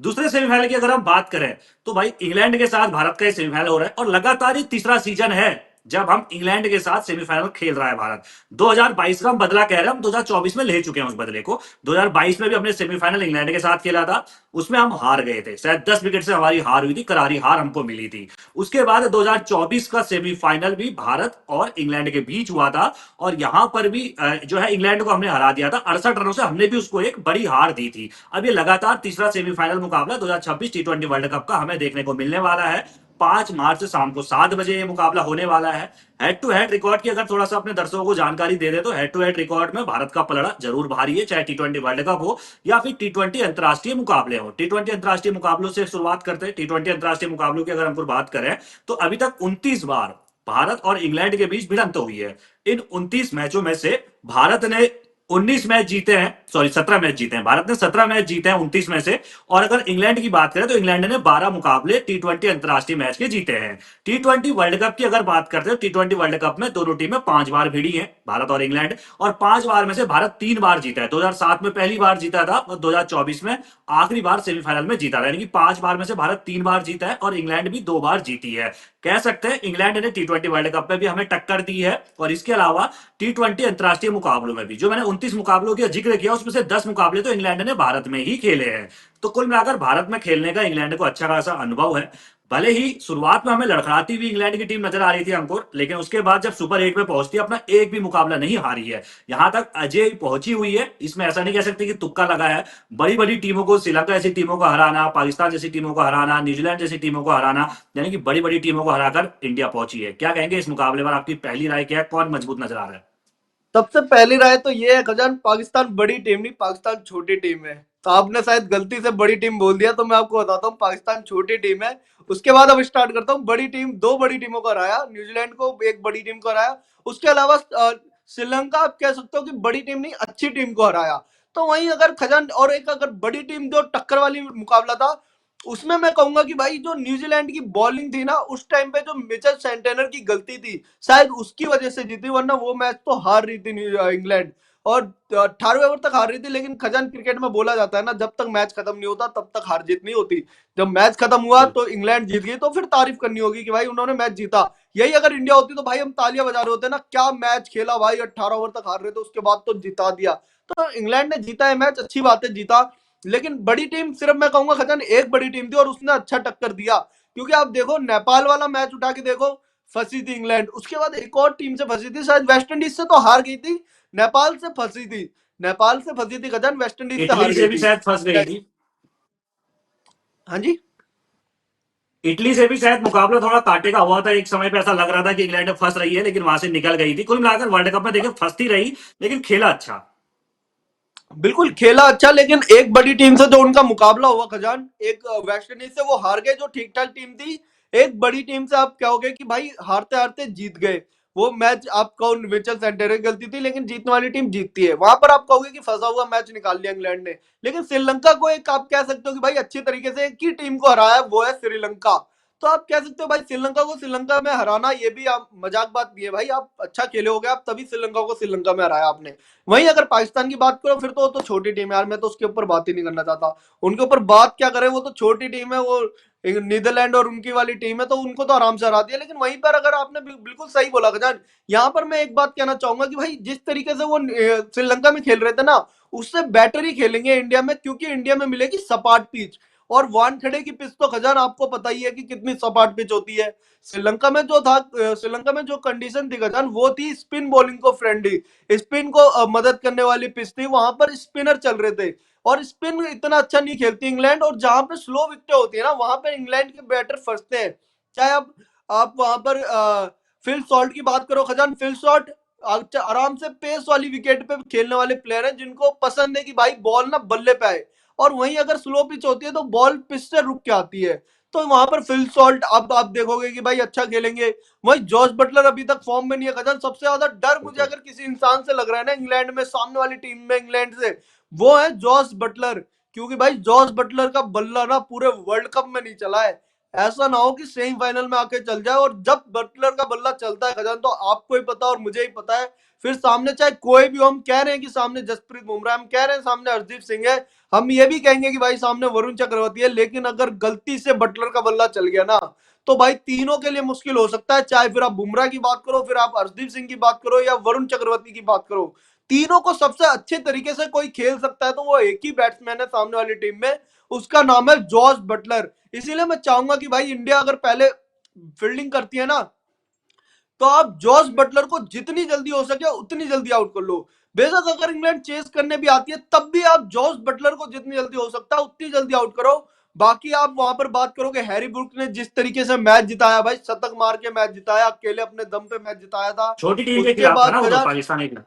दूसरे सेमीफाइनल की अगर हम बात करें तो भाई इंग्लैंड के साथ भारत का सेमीफाइनल हो रहा है और लगातार ही तीसरा सीजन है जब हम इंग्लैंड के साथ सेमीफाइनल खेल रहा है भारत। 2022 का हम बदला कह रहे हैं, हम 2024 में ले चुके हैं उस बदले को। 2022 में भी हमने सेमीफाइनल इंग्लैंड के साथ खेला था, उसमें हम हार गए थे, शायद 10 विकेट से हमारी हार हुई थी, करारी हार हमको मिली थी। उसके बाद 2024 का सेमीफाइनल भी भारत और इंग्लैंड के बीच हुआ था और यहां पर भी जो है इंग्लैंड को हमने हरा दिया था 68 रनों से, हमने भी उसको एक बड़ी हार दी थी। अब ये लगातार तीसरा सेमीफाइनल मुकाबला 2026 टी20 वर्ल्ड कप का हमें देखने को मिलने वाला है। 5 मार्च शाम को 7 बजे ये मुकाबला होने वाला है। हेड टू हेड रिकॉर्ड की अगर थोड़ा सा अपने दर्शकों को जानकारी दे दे तो हेड टू हेड रिकॉर्ड में भारत का पलड़ा जरूर भारी है, चाहे टी20 वर्ल्ड कप हो या फिर टी20 अंतरराष्ट्रीय मुकाबले हो। टी20 अंतरराष्ट्रीय मुकाबलों से शुरुआत करते हैं। टी20 अंतरराष्ट्रीय मुकाबलों की अगर हम बात करें तो अभी तक 29 बार भारत और इंग्लैंड के बीच भिड़ंत हुई है। इन 29 मैचों में से भारत ने 19 मैच जीते हैं, सॉरी 17 मैच जीते हैं, भारत ने 17 मैच जीते हैं 29 में से। और अगर इंग्लैंड की बात करें तो इंग्लैंड ने 12 मुकाबले टी20 अंतरराष्ट्रीय मैच के जीते हैं। टी20 वर्ल्ड कप की अगर बात करते हैं, टी20 वर्ल्ड कप में दोनों टीमें 5 बार भिड़ी हैं, भारत और इंग्लैंड, और 5 बार में से भारत 3 बार जीता है। 2007 में पहली बार जीता था और 2024 में आखिरी बार सेमीफाइनल में जीता था, यानी कि 5 बार में से भारत 3 बार जीता है और इंग्लैंड भी 2 बार जीती है। कह सकते हैं इंग्लैंड ने टी20 वर्ल्ड कप में भी हमें टक्कर दी है। और इसके अलावा टी20 अंतरराष्ट्रीय मुकाबलों में भी जो मैंने 29 मुकाबलों का जिक्र किया उसमें से 10 मुकाबले तो इंग्लैंड ने भारत में ही खेले हैं। तो कुल मिलाकर भारत में खेलने का इंग्लैंड को अच्छा खासा अनुभव है। भले ही शुरुआत में हमें लड़खड़ाती हुई इंग्लैंड की टीम नजर आ रही थी अंकुर, लेकिन उसके बाद जब सुपर 8 में पहुंचती है अपना एक भी मुकाबला नहीं हारी है, यहां तक अजय पहुंची हुई है। इसमें ऐसा नहीं कह सकते कि तुक्का लगा है। बड़ी बड़ी टीमों को, श्रीलंका जैसी टीमों को हराना, पाकिस्तान जैसी टीमों को हराना, न्यूजीलैंड जैसी टीमों को हराना, यानी कि बड़ी बड़ी टीमों को हराकर इंडिया पहुंची है। क्या कहेंगे इस मुकाबले पर, आपकी पहली राय क्या है, कौन मजबूत नजर आ रहा है? सबसे पहली राय तो ये है खजान, पाकिस्तान बड़ी टीम नहीं, पाकिस्तान छोटी टीम है। तो आपने शायद गलती से बड़ी टीम बोल दिया, तो मैं आपको बताता हूँ पाकिस्तान छोटी टीम है। उसके बाद अब स्टार्ट करता हूँ। बड़ी टीम, दो बड़ी टीमों को हराया, न्यूजीलैंड को एक बड़ी टीम को हराया। उसके अलावा श्रीलंका आप कह सकते हो कि बड़ी टीम नहीं अच्छी टीम को हराया। तो वहीं अगर खजान और एक अगर बड़ी टीम जो टक्कर वाली मुकाबला था, उसमें मैं कहूंगा कि भाई जो न्यूजीलैंड की बॉलिंग थी ना उस टाइम पे, जो मिचेल सेंटेनर की गलती थी, शायद उसकी वजह से जीती, वरना वो मैच तो हार रही थी इंग्लैंड। और 18वें ओवर तक हार रही थी। लेकिन खजान क्रिकेट में बोला जाता है ना, जब तक मैच खत्म नहीं होता तब तक हार जीत नहीं होती। जब मैच खत्म हुआ तो इंग्लैंड जीत गई, तो फिर तारीफ करनी होगी कि भाई उन्होंने मैच जीता। यही अगर इंडिया होती तो भाई हम तालियां बजा रहे होते ना, क्या मैच खेला भाई, 18 ओवर तक हार रहे थे उसके बाद तो जिता दिया। तो इंग्लैंड ने जीता है मैच, अच्छी बात है जीता। लेकिन बड़ी टीम सिर्फ मैं कहूंगा खजान एक बड़ी टीम थी और उसने अच्छा टक्कर दिया। क्योंकि आप देखो नेपाल वाला मैच उठा के देखो, फंसी थी इंग्लैंड। उसके बाद एक और टीम से फंसी थी, शायद वेस्ट इंडीज से तो हार गई थी, नेपाल से फंसी थी। नेपाल से फंसी थी खजान, वेस्ट इंडीज से हार इटली गई से भी थी। शायद फंस गई थी। हाँ जी। इटली से भी शायद मुकाबला थोड़ा कांटे का हुआ था, एक समय पे ऐसा लग रहा था कि इंग्लैंड फंस रही है लेकिन वहां से निकल गई थी। कुल मिलाकर वर्ल्ड कप में देखें फंसती रही लेकिन खेला अच्छा। बिल्कुल खेला अच्छा, लेकिन एक बड़ी टीम से जो उनका मुकाबला हुआ खजान, एक वेस्ट इंडीज से वो हार गए जो ठीक ठाक टीम थी। एक बड़ी टीम से आप कहोगे कि भाई हारते हारते जीत गए। वो मैच आप कहो मिचेल सेंटेनर की गलती थी, लेकिन जीतने वाली टीम जीतती है। वहां पर आप कहोगे कि फंसा हुआ मैच निकाल लिया इंग्लैंड ने। लेकिन श्रीलंका को एक आप कह सकते हो कि भाई अच्छी तरीके से एक ही टीम को हराया, वो है श्रीलंका। तो आप कह सकते हो भाई श्रीलंका को श्रीलंका में हराना ये भी आप मजाक बात नहीं है भाई, आप अच्छा खेले हो गए, आप तभी श्रीलंका को श्रीलंका में हराया आपने। वहीं अगर पाकिस्तान की बात करो फिर तो छोटी टीम है यार, मैं तो उसके ऊपर बात ही नहीं करना चाहता। उनके ऊपर बात क्या करें, वो तो छोटी टीम है। वो नीदरलैंड और उनकी वाली टीम है, तो उनको तो आराम से हरा दिया। लेकिन वहीं पर अगर आपने बिल्कुल सही बोला खजान, यहाँ पर मैं एक बात कहना चाहूंगा कि भाई जिस तरीके से वो श्रीलंका में खेल रहे थे ना, उससे बेटर ही खेलेंगे इंडिया में, क्योंकि इंडिया में मिलेगी सपाट पिच। और वानखेड़े की पिच तो खजान आपको पता ही है कि कितनी सपाट पिच होती है। श्रीलंका में जो था, श्रीलंका में जो कंडीशन थी खजान, वो थी स्पिन बॉलिंग को फ्रेंडली, स्पिन को मदद करने वाली पिच थी। वहां पर स्पिनर चल रहे थे और स्पिन इतना अच्छा नहीं खेलती इंग्लैंड। और जहां पे स्लो विकेटें होती है ना, वहां पर इंग्लैंड के बैटर फंसते हैं। चाहे आप वहां पर फिल सॉल्ट की बात करो खजान, फिल सॉल्ट आराम से पेस वाली विकेट पे खेलने वाले प्लेयर हैं, जिनको पसंद है कि भाई बॉल ना बल्ले पे आए। और वहीं अगर स्लो पिच होती है तो बॉल पिच से रुक के आती है। तो वहां पर फिल सॉल्ट अब आप देखोगे कि भाई अच्छा खेलेंगे। वही जॉस बटलर अभी तक फॉर्म में नहीं है खजान। सबसे ज्यादा डर मुझे अगर किसी इंसान से लग रहा है ना इंग्लैंड में, सामने वाली टीम में इंग्लैंड से, वो है जॉस बटलर। क्योंकि भाई जॉस बटलर का बल्ला ना पूरे वर्ल्ड कप में नहीं चला है। ऐसा ना हो कि सेमीफाइनल में आके चल जाए। और जब बटलर का बल्ला चलता है खजान, तो आपको ही पता और मुझे ही पता है फिर सामने चाहे कोई भी हो, हम कह रहे हैं कि सामने जसप्रीत बुमराह, हम कह रहे हैं सामने हरदीप सिंह है, हम ये भी कहेंगे कि भाई सामने वरुण चक्रवर्ती है, लेकिन अगर गलती से बटलर का बल्ला चल गया ना, तो भाई तीनों के लिए मुश्किल हो सकता है। चाहे फिर आप बुमराह की बात करो, फिर आप हरदीप सिंह की बात करो, या वरुण चक्रवर्ती की बात करो, तीनों को सबसे अच्छे तरीके से कोई खेल सकता है तो वो एक ही बैट्समैन है सामने वाली टीम में, उसका नाम है जॉस बटलर। इसीलिए मैं चाहूंगा कि भाई इंडिया अगर पहले फील्डिंग करती है ना, तो आप जॉस बटलर को जितनी जल्दी हो सके उतनी जल्दी आउट कर लो। बेशक अगर इंग्लैंड चेस करने भी आती है, तब भी आप जॉस बटलर को जितनी जल्दी हो सकता है उतनी जल्दी आउट करो। बाकी आप वहां पर बात करोगे हैरी ब्रूक ने जिस तरीके से मैच जिताया, भाई शतक मार के मैच जिताया, अकेले अपने दम पे मैच जिताया था। छोटी टीम के उसके खिलाफ था बाद ना वो, तो खजान पाकिस्तान के खिलाफ।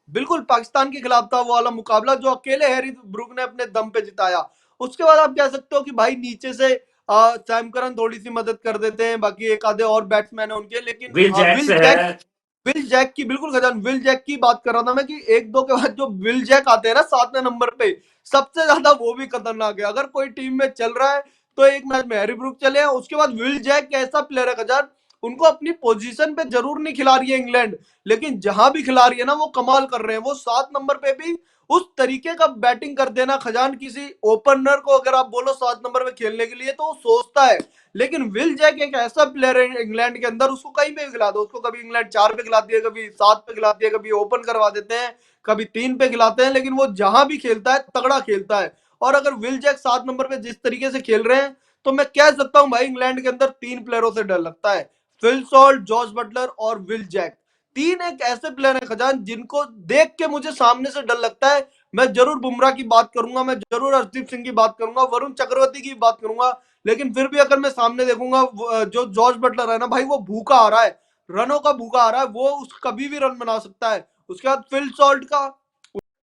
बिल्कुल पाकिस्तान के खिलाफ था वो वाला मुकाबला, जो अकेले हैरी ब्रूक ने अपने दम पे जिताया। उसके बाद आप कह सकते हो कि भाई नीचे से सैम करन थोड़ी सी मदद कर देते हैं, बाकी एक आधे और बैट्समैन है उनके, लेकिन विल हाँ जैक्स है। विल जैक की बिल्कुल खजान, विल जैक की बात कर रहा था मैं, कि एक दो के बाद जो विल जैक आते हैं ना 7वें नंबर पे, सबसे ज्यादा वो भी खतरनाक है। अगर कोई टीम में चल रहा है तो एक मैच में हैरी ब्रूक चले हैं, उसके बाद विल जैक ऐसा प्लेयर है खजान, उनको अपनी पोजीशन पे जरूर नहीं खिला रही है इंग्लैंड, लेकिन जहां भी खिला रही है ना वो कमाल कर रहे हैं। वो 7 नंबर पे भी उस तरीके का बैटिंग कर देना खजान, किसी ओपनर को अगर आप बोलो 7 नंबर पे खेलने के लिए तो वो सोचता है। लेकिन विल जैक एक ऐसा प्लेयर है इंग्लैंड के अंदर, उसको कहीं पे भी खिला दो, उसको कभी इंग्लैंड 4 पे खिलाती है, कभी 7 पे खिलाती है, कभी ओपन करवा देते हैं, कभी 3 पे खिलाते हैं, लेकिन वो जहां भी खेलता है तगड़ा खेलता है। और अगर विल जैक 7 नंबर पे जिस तरीके से खेल रहे हैं, तो मैं कह सकता हूं भाई इंग्लैंड के अंदर 3 प्लेयरों से डर लगता है, फिल सॉल्ट, जॉस बटलर और विल जैक। तीन एक ऐसे प्लेयर हैं खजान जिनको देख के मुझे सामने से डर लगता है। मैं जरूर बुमराह की बात करूंगा, मैं जरूर हरदीप सिंह की बात करूंगा, वरुण चक्रवर्ती की बात करूंगा, लेकिन फिर भी अगर मैं सामने देखूंगा जो जॉर्ज बटलर है ना भाई, वो भूखा आ रहा है, रनों का भूखा आ रहा है, वो उस कभी भी रन बना सकता है। उसके बाद फिल सॉल्ट का,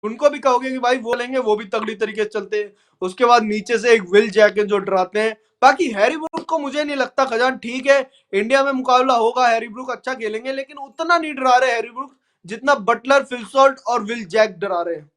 उनको भी कहोगे कि भाई वो लेंगे, वो भी तगड़ी तरीके से चलते हैं। उसके बाद नीचे से एक विल जैक है जो डराते हैं। बाकी हैरी ब्रूक को मुझे नहीं लगता खजान, ठीक है इंडिया में मुकाबला होगा, हैरी ब्रूक अच्छा खेलेंगे, लेकिन उतना नहीं डरा रहे हैरी ब्रूक जितना बटलर, फिल सॉल्ट और विल जैक डरा रहे हैं।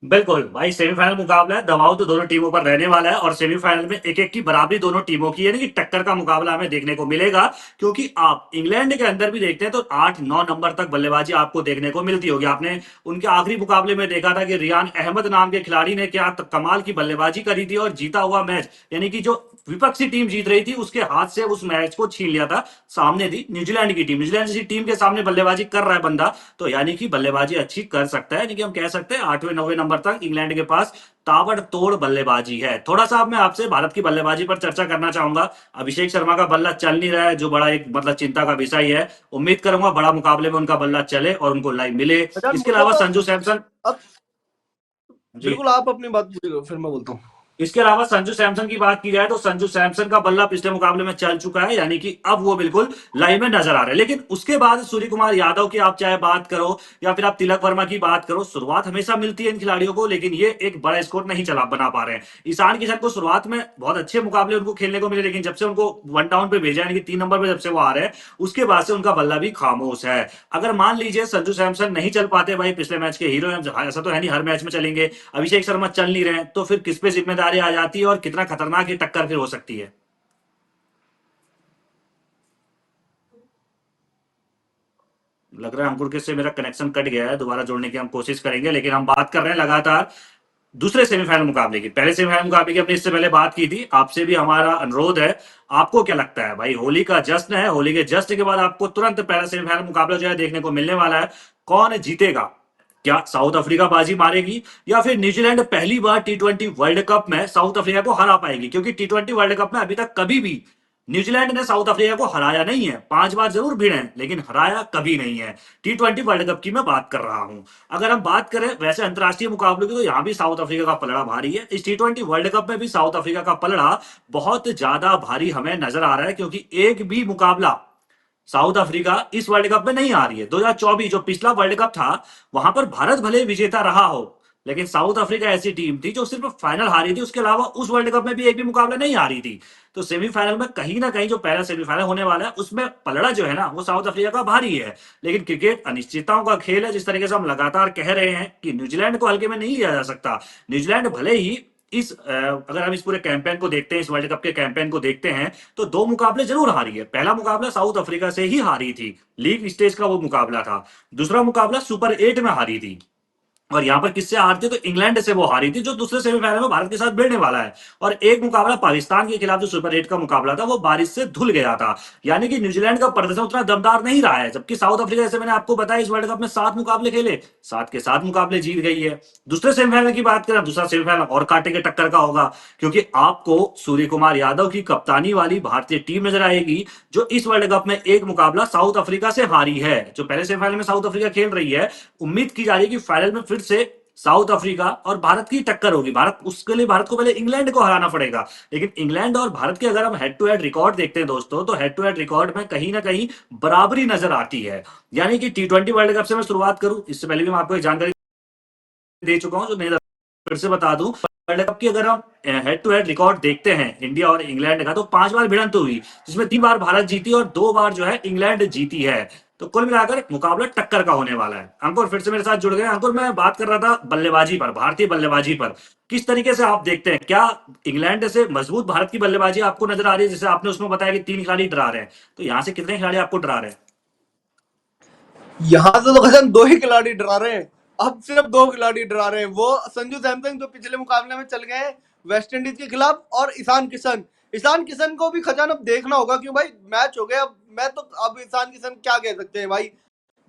बिल्कुल भाई, सेमीफाइनल मुकाबला है, दबाव तो दोनों टीमों पर रहने वाला है, और सेमीफाइनल में एक एक की बराबरी दोनों टीमों की, यानी कि टक्कर का मुकाबला हमें देखने को मिलेगा। क्योंकि आप इंग्लैंड के अंदर भी देखते हैं तो 8-9 नंबर तक बल्लेबाजी आपको देखने को मिलती होगी। आपने उनके आखिरी मुकाबले में देखा था कि रियान अहमद नाम के खिलाड़ी ने क्या कमाल की बल्लेबाजी करी थी, और जीता हुआ मैच, यानी कि जो विपक्षी टीम जीत रही थी उसके हाथ से उस मैच को छीन लिया था। सामने थी न्यूजीलैंड की टीम, न्यूजीलैंड जैसी टीम के सामने बल्लेबाजी कर रहा है बंदा, तो यानी कि बल्लेबाजी अच्छी कर सकता है। यानी कि हम कह सकते हैं 8वें 9वें नंबर तक इंग्लैंड के पास ताबड़तोड़ बल्लेबाजी है। थोड़ा सा अब मैं आपसे भारत की बल्लेबाजी पर चर्चा करना चाहूंगा। अभिषेक शर्मा का बल्ला चल नहीं रहा है, जो बड़ा एक मतलब चिंता का विषय है। उम्मीद करूंगा बड़ा मुकाबले में उनका बल्ला चले और उनको लाइव मिले। खजान इसके मुझे अलावा तो संजू सैमसन। अब जी। बिल्कुल आप अपनी बात पूरी करो, फिर मैं बोलता हूँ। इसके अलावा संजू सैमसन की बात की जाए तो संजू सैमसन का बल्ला पिछले मुकाबले में चल चुका है, यानी कि अब वो बिल्कुल लाइव में नजर आ रहे हैं। लेकिन उसके बाद सूर्य कुमार यादव की आप चाहे बात करो या फिर आप तिलक वर्मा की बात करो, शुरुआत हमेशा मिलती है इन खिलाड़ियों को, लेकिन ये एक बड़ा स्कोर नहीं चला बना पा रहे हैं। ईशान किशन को शुरुआत में बहुत अच्छे मुकाबले उनको खेलने को मिले, लेकिन जब से उनको 1 डाउन पे भेजा, यानी कि 3 नंबर पे जब से वो आ रहे हैं, उसके बाद से उनका बल्ला भी खामोश है। अगर मान लीजिए संजू सैमसन नहीं चल पाते, भाई पिछले मैच के हीरो हैं, ऐसा तो है नहीं हर मैच में चलेंगे, अभिषेक शर्मा चल नहीं रहे हैं, तो फिर किस पे जिम्मेदारी आ जाती है और कितना खतरनाक ये टक्कर फिर हो सकती है। लग रहा है अंकुर के से मेरा कनेक्शन कट गया है, दोबारा जोड़ने की हम कोशिश करेंगे। लेकिन हम बात कर रहे हैं लगातार दूसरे सेमीफाइनल मुकाबले की। पहले सेमीफाइनल मुकाबले की अपने इससे पहले बात की थी, आपसे भी हमारा अनुरोध है, आपको क्या लगता है भाई, होली का जश्न है, होली के जश्न के बाद आपको तुरंत पहला सेमीफाइनल मुकाबला जो है देखने को मिलने वाला है। कौन जीतेगा? क्या साउथ अफ्रीका बाजी मारेगी, या फिर न्यूजीलैंड पहली बार टी20 वर्ल्ड कप में साउथ अफ्रीका को हरा पाएगी? क्योंकि टी20 वर्ल्ड कप में अभी तक कभी भी न्यूजीलैंड ने साउथ अफ्रीका को हराया नहीं है। 5 बार जरूर भिड़े हैं, लेकिन हराया कभी नहीं है। टी20 वर्ल्ड कप की मैं बात कर रहा हूं। अगर हम बात करें वैसे अंतरराष्ट्रीय मुकाबलों की, तो यहां भी साउथ अफ्रीका का पलड़ा भारी है। इस टी20 वर्ल्ड कप में भी साउथ अफ्रीका का पलड़ा बहुत ज्यादा भारी हमें नजर आ रहा है, क्योंकि एक भी मुकाबला साउथ अफ्रीका इस वर्ल्ड कप में नहीं आ रही है। 2024 जो पिछला वर्ल्ड कप था, वहां पर भारत भले विजेता रहा हो, लेकिन साउथ अफ्रीका ऐसी टीम थी जो सिर्फ फाइनल हारी थी, उसके अलावा उस वर्ल्ड कप में भी एक भी मुकाबला नहीं हारी थी। तो सेमीफाइनल में कहीं ना कहीं जो पहला सेमीफाइनल होने वाला है, उसमें पलड़ा जो है ना वो साउथ अफ्रीका का भारी है। लेकिन क्रिकेट अनिश्चितताओं का खेल है। जिस तरीके से हम लगातार कह रहे हैं कि न्यूजीलैंड को हल्के में नहीं लिया जा सकता। न्यूजीलैंड भले ही अगर हम इस पूरे कैंपेन को देखते हैं, इस वर्ल्ड कप के कैंपेन को देखते हैं, तो 2 मुकाबले जरूर हारी है। पहला मुकाबला साउथ अफ्रीका से ही हारी थी, लीग स्टेज का वो मुकाबला था। दूसरा मुकाबला सुपर 8 में हारी थी, और यहां पर किससे हारती तो इंग्लैंड से वो हारी थी, जो दूसरे सेमीफाइनल में भारत के साथ भिड़ने वाला है। और एक मुकाबला पाकिस्तान के खिलाफ जो सुपर 8 का मुकाबला था, वो बारिश से धुल गया था। यानी कि न्यूजीलैंड का प्रदर्शन उतना दमदार नहीं रहा है, जबकि साउथ अफ्रीका, जैसे मैंने आपको बताया, इस वर्ल्ड कप में 7 मुकाबले खेले, 7 के 7 मुकाबले जीत गई है। दूसरे सेमीफाइनल की बात करें, दूसरा सेमीफाइनल और कांटे के टक्कर का होगा, क्योंकि आपको सूर्य कुमार यादव की कप्तानी वाली भारतीय टीम नजर आएगी, जो इस वर्ल्ड कप में एक मुकाबला साउथ अफ्रीका से हारी है। जो पहले सेमीफाइनल में साउथ अफ्रीका खेल रही है, उम्मीद की जा रही है कि फाइनल में फिर से साउथ अफ्रीका और भारत की टक्कर होगी। भारत, उसके लिए भारत को पहले इंग्लैंड को हराना पड़ेगा। लेकिन इंग्लैंड और भारत के अगर हम हेड टू हेड रिकॉर्ड देखते हैं दोस्तों, तो हेड टू हेड रिकॉर्ड में कहीं ना कहीं बराबरी नजर आती है। यानी कि T20 वर्ल्ड कप से मैं शुरुआत करूं, इससे पहले भी मैं आपको एक जानकारी दे चुका हूं, जो नहीं, फिर से बता दूं। वर्ल्ड कप की अगर हम हेड टू हेड रिकॉर्ड देखते हैं इंडिया और इंग्लैंड का, तो 5 बार भिड़ंत हुई, जिसमें 3 बार भारत जीती और 2 बार जो है इंग्लैंड जीती है। तो कुल मिलाकर मुकाबला टक्कर का होने वाला है। अंकुर फिर से मेरे साथ जुड़ गए। अंकुर, मैं बात कर रहा था बल्लेबाजी पर, भारतीय बल्लेबाजी पर। किस तरीके से आप देखते हैं, क्या इंग्लैंड से मजबूत भारत की बल्लेबाजी आपको नजर आ रही है? जैसे आपने उसमें बताया कि 3 खिलाड़ी डरा रहे हैं, तो यहाँ से कितने खिलाड़ी आपको डरा रहे हैं? यहाँ से तो गजन 2 ही खिलाड़ी डरा रहे हैं। अब सिर्फ 2 खिलाड़ी डरा रहे हैं, वो संजू सैमसन जो पिछले मुकाबले में चल गए हैं वेस्ट इंडीज के खिलाफ, और ईशान किशन। ईशान किशन को भी खजान अब देखना होगा, क्यों भाई मैच हो गया। अब ईशान किशन क्या कह सकते हैं भाई,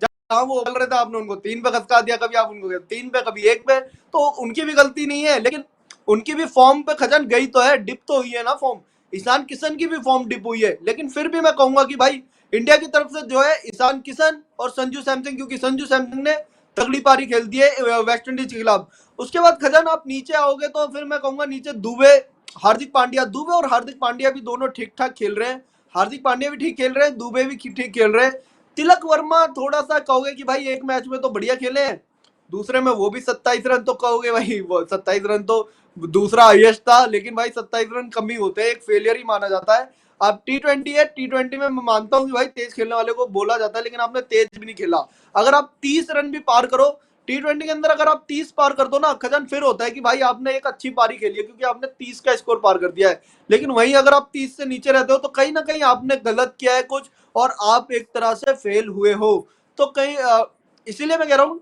जहाँ वो बोल रहे थे आपने उनको 3 पे खसका दिया, कभी आप उनको 3 पे कभी 1 पे, तो उनकी भी गलती नहीं है। लेकिन उनकी भी फॉर्म पे खजान गई तो है, डिप तो हुई है ना फॉर्म। ईशान किशन की भी फॉर्म डिप हुई है, लेकिन फिर भी मैं कहूंगा कि भाई इंडिया की तरफ से जो है ईशान किशन और संजू सैमसन, क्योंकि संजू सैमसन ने तगड़ी पारी खेल दी है वेस्ट इंडीज के खिलाफ। उसके बाद खजान आप नीचे आओगे तो फिर मैं कहूंगा नीचे दुबे, हार्दिक पांड्या। दुबे और हार्दिक पांड्या भी दोनों ठीक ठाक खेल रहे हैं। हार्दिक पांड्या भी ठीक खेल रहे हैं, दुबे भी ठीक खेल रहे हैं। तिलक वर्मा थोड़ा सा कहोगे कि भाई एक मैच में तो बढ़िया खेले हैं, दूसरे में वो भी 27 रन, तो कहोगे भाई वो 27 रन तो दूसरा हाईएस्ट था, लेकिन भाई 27 रन कम ही होते हैं, एक फेलियर ही माना जाता है। अब T20 है, T20 में मैं मानता हूं कि भाई तेज खेलने वाले को बोला जाता है, लेकिन आपने तेज भी नहीं खेला। अगर आप 30 रन भी पार करो T20 के अंदर, अगर आप 30 पार कर दो ना खजान, फिर होता है कि भाई आपने एक अच्छी पारी खेली है, क्योंकि आपने 30 का स्कोर पार कर दिया है। लेकिन वहीं अगर आप 30 से नीचे रहते हो, तो कहीं ना कहीं आपने गलत किया है कुछ, और आप एक तरह से फेल हुए हो। तो कहीं इसीलिए मैं कह रहा हूं,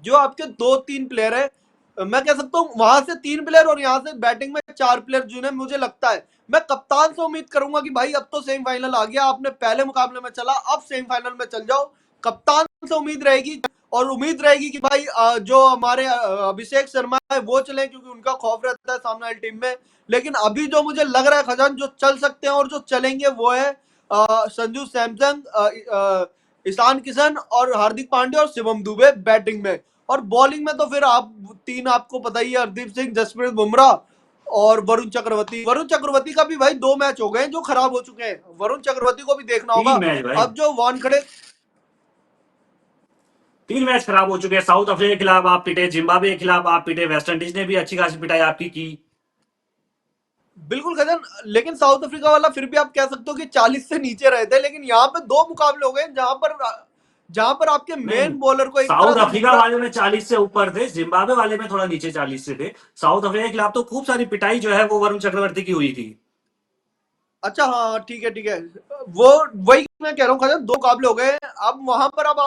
जो आपके 2-3 प्लेयर है, मैं कह सकता हूँ वहां से 3 प्लेयर और यहाँ से बैटिंग में 4 प्लेयर, जिन्हें मुझे लगता है, मैं कप्तान से उम्मीद करूंगा कि भाई अब तो सेमीफाइनल आ गया, आपने पहले मुकाबले में चला, अब सेमीफाइनल में चल जाओ। कप्तान से उम्मीद रहेगी, और उम्मीद रहेगी कि भाई जो हमारे अभिषेक शर्मा है वो चले, क्योंकि उनका खौफ रहता है सामने वाली टीम में। लेकिन अभी जो मुझे लग रहा है खजान, जो चल सकते हैं और जो चलेंगे, वो है संजू सैमसन, ईशान किशन और हार्दिक पांड्या और शिवम दुबे बैटिंग में। और बॉलिंग में तो फिर आप 3 आपको पता ही है, हरदीप सिंह, जसप्रीत बुमराह और वरुण चक्रवर्ती। वरुण चक्रवर्ती का भी भाई 2 मैच हो गए जो खराब हो चुके हैं, वरुण चक्रवर्ती को भी देखना होगा। 3 मैच भाई, अब जो वानखड़े 3 मैच खराब हो चुके हैं। साउथ अफ्रीका के खिलाफ आप पिटे, जिम्बाब्वे के खिलाफ आप पिटे, वेस्ट इंडीज ने भी अच्छी खासी पिटाई आपकी की। बिल्कुल खजन, लेकिन साउथ अफ्रीका वाला फिर भी आप कह सकते हो कि 40 से नीचे रहे थे, लेकिन यहाँ पे 2 मुकाबले हो गए जहां पर आपके नहीं, मेन बॉलर को एक साउथ तरह से अफ्रीका बुमराह। वाले में 40 से ऊपर थे, जिम्बाब्वे वाले में थोड़ा नीचे 40 से थे। साउथ अफ्रीका के खिलाफ तो खूब सारी पिटाई जो है वो वरुण चक्रवर्ती की हुई थी। अच्छा हाँ, ठीक है ठीक है, वो वही मैं कह रहा हूँ खजन, 2 मुकाबले हो गए। अब वहां पर अब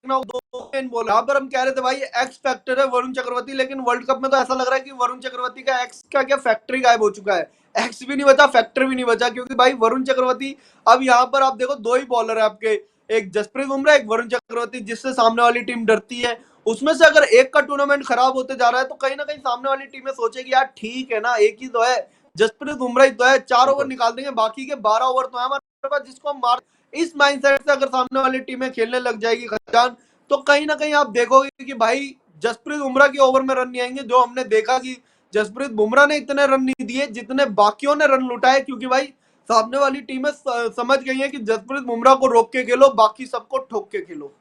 दो मेन बॉलर, यहाँ पर हम कह रहे थे भाई एक्स फैक्टर है वरुण चक्रवर्ती, लेकिन वर्ल्ड कप में तो ऐसा लग रहा है कि वरुण चक्रवर्ती का एक्स का क्या फैक्ट्री गायब हो चुका है। एक्स भी नहीं बचा, फैक्टर भी नहीं बचा, क्योंकि भाई वरुण चक्रवर्ती, अब यहाँ पर आप देखो 2 ही बॉलर है आपके, एक जसप्रीत बुमराह, एक वरुण चक्रवर्ती, जिससे सामने वाली टीम डरती है। उसमें से अगर एक का टूर्नामेंट खराब होते जा रहा है, तो कहीं ना कहीं सामने वाली टीमें सोचेगी यार ठीक है ना, एक ही तो है, जसप्रीत बुमराह ही तो है, 4 ओवर निकाल देंगे, बाकी के 12 ओवर तो है हमारे पास, जिसको हम मार। इस माइंडसेट से अगर सामने वाली टीमें खेलने लग जाएगी खजान, तो कहीं ना कहीं आप देखोगे कि भाई जसप्रीत बुमराह के ओवर में रन नहीं आएंगे। जो हमने देखा कि जसप्रीत बुमराह ने इतने रन नहीं दिए जितने बाकियों ने रन लुटाए, क्योंकि भाई सामने वाली टीमें समझ गई है कि जसप्रीत बुमराह को रोक के खेलो, बाकी सबको ठोक के खेलो।